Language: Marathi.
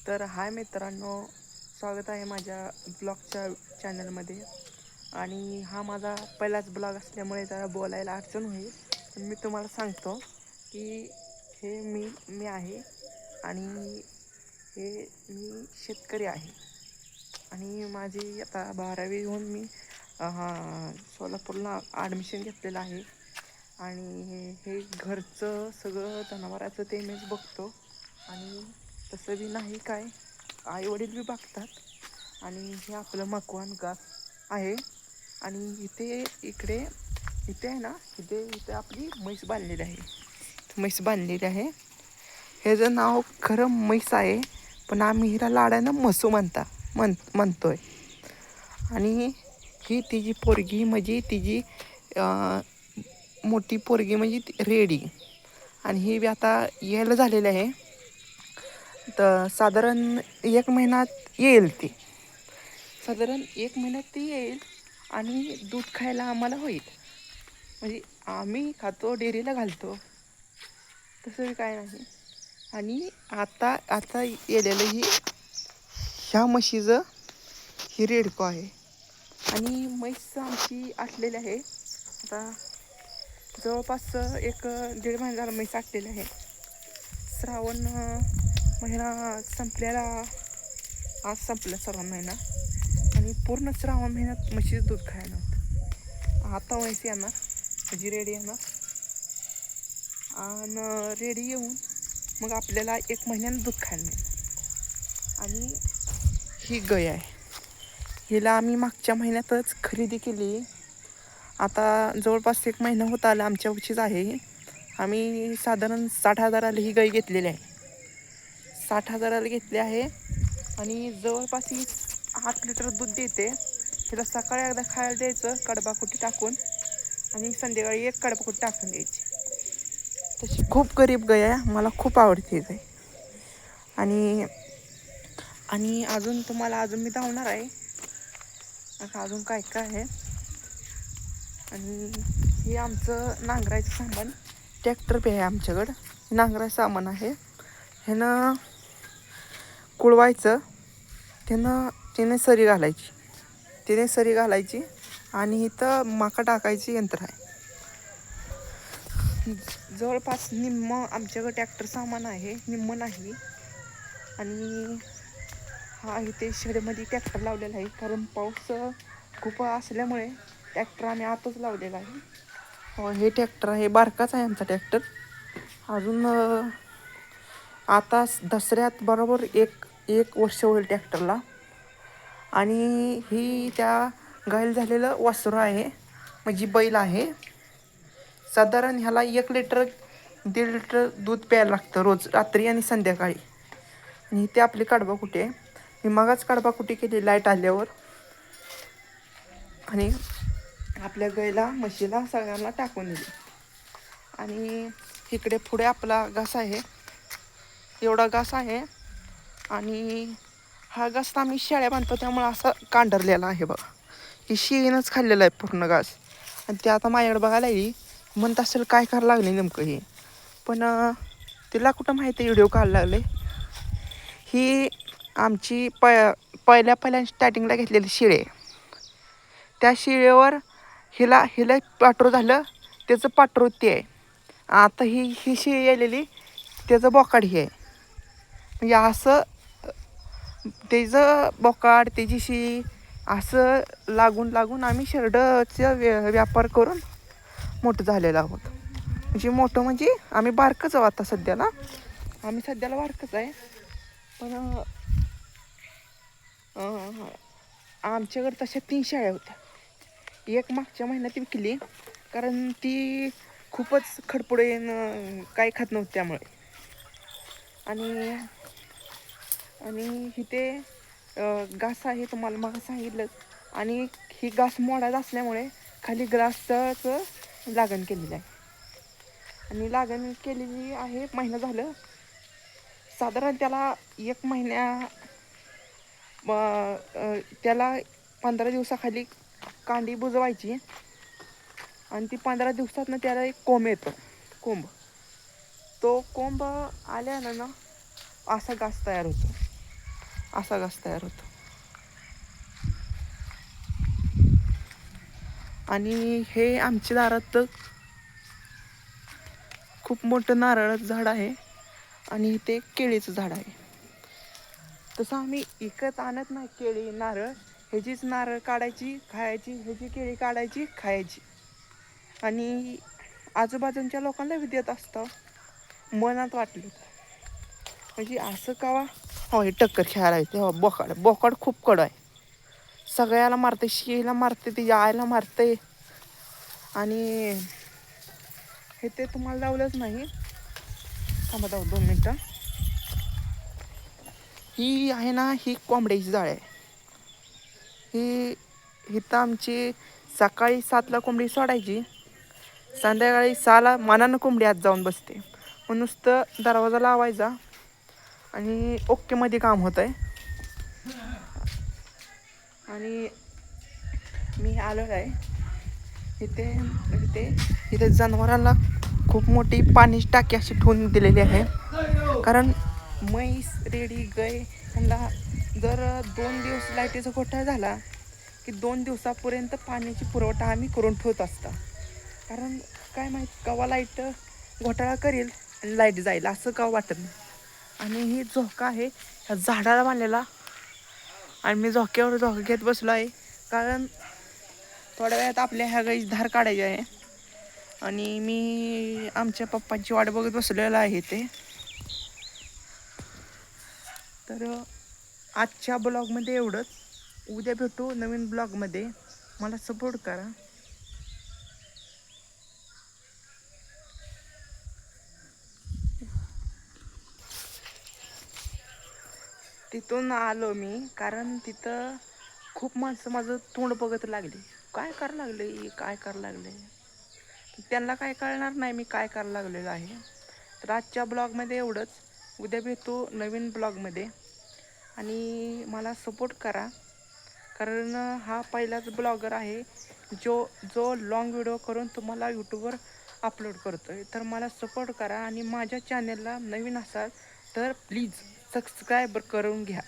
तर हाय मित्रांनो, स्वागत आहे माझ्या ब्लॉगच्या चॅनलमध्ये. आणि हा माझा पहिलाच ब्लॉग असल्यामुळे जरा बोलायला अडचण होईल, पण मी तुम्हाला सांगतो की हे मी आहे आणि हे मी शेतकरी आहे. आणि माझी आता 12वी होऊन मी सोलापूरला ॲडमिशन घेतलेलं आहे. आणि हे घरचं सगळं जनावराचं ते मीच बघतो. आणि तसं बी नाही काय, आईवडील बी बघतात. आणि हे आपलं मकवान गास आहे. आणि इथे आहे ना, इथे आपली म्हैस बांधलेली आहे. ह्याचं नाव खरं म्हैस आहे, पण आम्ही हिला लाडानं म्हसू म्हणतोय. आणि ही तिची पोरगी म्हणजे तिची मोठी पोरगी म्हणजे रेडी. आणि ही बी आता यायला झालेली आहे. तर साधारण 1 महिन्यात येईल ती. येईल आणि दूध खायला आम्हाला होईल. म्हणजे आम्ही खातो, डेअरीला घालतो, तसं काय नाही. आणि आता येलेलं ह्या म्हशीचं ही रेडको आहे. आणि म्हैस आमची आटलेली आहे. आता जवळपास 1-1.5 महिना झाला म्हैस आटलेली आहे. श्रावण महिना संपलेला, आज संपला श्रावण महिना. आणि पूर्ण श्रावण महिन्यात म्हशीचं दूध खायला नव्हतं. आता म्हैस येणार, म्हणजे रेडी येणार. आणि रेडी येऊन मग आपल्याला 1 महिन्यानं दूध खायला मिळणार. आणि ही गाय आहे, हिला आम्ही मागच्या महिन्यातच खरेदी केली. आता जवळपास 1 महिना होत आला, आमच्यापाशीच आहे. आम्ही साधारण 60,000ला ही गाय घेतलेली आहे. 60,000ला घेतली आहे. आणि जवळपास ही 8 लिटर दूध देते. तिला सकाळी एकदा खायला द्यायचं कडबाकुटी टाकून, आणि संध्याकाळी 1 कडबाकुटी टाकून द्यायची. तशी खूप गरीब गाय आहे, मला खूप आवडते गाय. आणि अजून मी धावणार आहे. अजून काय काय आहे. आणि हे आमचं नांगरायचं सामान, ट्रॅक्टर बी आहे आमच्याकडं. नांगराचं सामान आहे. ह्यानं कुळवायचं, तिने सरी घालायची. आणि इथं मका टाकायची यंत्र आहे. जवळपास निम्म आमच्याकडं ट्रॅक्टर सामान आहे, निम्म नाही. आणि इथे शेडमध्ये ट्रॅक्टर लावलेला आहे, कारण पाऊस खूप असल्यामुळे ट्रॅक्टर आम्ही आतच लावलेला आहे. हे ट्रॅक्टर आहे, बारकाच आहे आमचा ट्रॅक्टर. अजून आता दसऱ्यात बरोबर एक वर्ष होईल ट्रॅक्टरला. आणि ही त्या गायला झालेलं वासरू आहे, म्हणजे बैल आहे. साधारण ह्याला 1-1.5 लिटर दूध प्यायला लागतं रोज, रात्री आणि संध्याकाळी. आणि ते आपली कडबाकुटी आहे. मी मगाच कडबाकुटी केली लाईट आल्यावर. आणि आपल्या गायला, म्हशीला सगळ्यांना टाकून दिली. आणि इकडे पुढे आपला घास आहे, एवढा घास आहे. आणि हा घास आम्ही शेळ्या बांधतो, त्यामुळं असं कांढरलेला आहे बघा. ही शेळीनंच खाल्लेला आहे पूर्ण घास. आणि ते आता माझ्याकडे बघायला येईल, म्हणत असेल काय करायला लागले नेमकं हे. पण तिला कुठं माहिती आहे व्हिडिओ काढायला लागले. ही आमची पहिल्या स्टार्टिंगला घेतलेली शेळी आहे. त्या शेळीवर हिला पाठरू झालं, त्याचं पाठरू ते आहे. आता ही शेळी आलेली, त्याचं बोकाड हे आहे. म्हणजे असं त्याचं बोकाड, त्याची शेळी असं लागून आम्ही शेरडाचा व्यापार करून मोठं झालेलं आहोत. म्हणजे मोठं म्हणजे आम्ही बारकंच आहोत आता सध्याला. बारकंच आहे. पण आमच्याकडे तशा 3 शेळ्या होत्या. एक मागच्या महिन्यात विकली, कारण ती खूपच खडपुडेन काही खात नव्हती त्यामुळे. आणि इथे घास आहे, तुम्हाला मग सांगितलं. आणि ही घास मोडायला असल्यामुळे खाली ग्रासच लागण केलेली आहे. आणि लागण केलेली आहे 1 महिना झालं. साधारण त्याला 1 महिन्या त्याला 15 दिवसाखाली कांडी बुजवायची. आणि ती 15 दिवसातनं त्याला एक कोंब येतो. तो कोंब आल्यानं ना असा घास तयार होतो. असा घास तयार होतो. आणि हे आमच्या दारात खूप मोठं नारळाचं झाड आहे आणि ते केळीचं झाड आहे. तसं आम्ही विकत आणत नाही केळी नारळ, ह्याचीच नारळ काढायची खायची, ह्याची केळी काढायची खायची. आणि आजूबाजूच्या लोकांना बी देत असतं मनात वाटलं म्हणजे असं कावा. हो हे टक्कर खेळायला येते. हो बोकाड बोकाड खूप कडं आहे, सगळ्याला मारते, शिला मारते, ते यायला मारते. आणि हे ते तुम्हाला लावलंच नाही. थांबा 2 मिनटं. ही आहे ना, ही कोंबड्याची जाळ आहे. ही इथं आमची सकाळी 7ला कोंबडी सोडायची, संध्याकाळी 6ला मनानं कोंबडी आत जाऊन बसते. मग नुसतं दरवाजा लावायचा आणि ओकेमध्ये काम होत आहे. आणि मी आलो आहे इथे. इथे जनावरांना खूप मोठी पाण्याची टाकी अशी ठेवून दिलेली आहे, कारण म्हैस रेडी गाय ह्यांना जर 2 दिवस लाईटीचा घोटाळा झाला की 2 दिवसापर्यंत पाण्याची पुरवठा आम्ही करून ठेवत असतो. कारण काय माहीत केव्हा लाईट घोटाळा करेल आणि लाईट जाईल असं का वाटत नाही. आणि ही झोका आहे ह्या झाडाला बांधलेला, आणि मी झोक्यावर झोका घेत बसलो आहे, कारण थोड्या वेळात आपल्या ह्या गाईची धार काढायची आहे. आणि मी आमच्या पप्पांची वाट बघत बसलेला आहे ते. तर आजच्या ब्लॉगमध्ये एवढंच. उद्या भेटू नवीन ब्लॉगमध्ये. मला सपोर्ट करा. तिथून आलो मी, कारण तिथं खूप माणसं माझं तोंड बघत लागली, काय करायला लागले, काय करायला लागले. त्यांना काय कळणार नाही मी काय करायला लागलेलं आहे. तर आजच्या ब्लॉगमध्ये एवढंच. उद्या भेटू नवीन ब्लॉगमध्ये. आणि मला सपोर्ट करा, कारण हा पहिलाच ब्लॉगर आहे जो लॉंग व्हिडिओ करून तुम्हाला यूट्यूबवर अपलोड करतो आहे. तर मला सपोर्ट करा, आणि माझ्या चॅनलला नवीन असाल तर प्लीज सबस्क्राईब करून घ्या.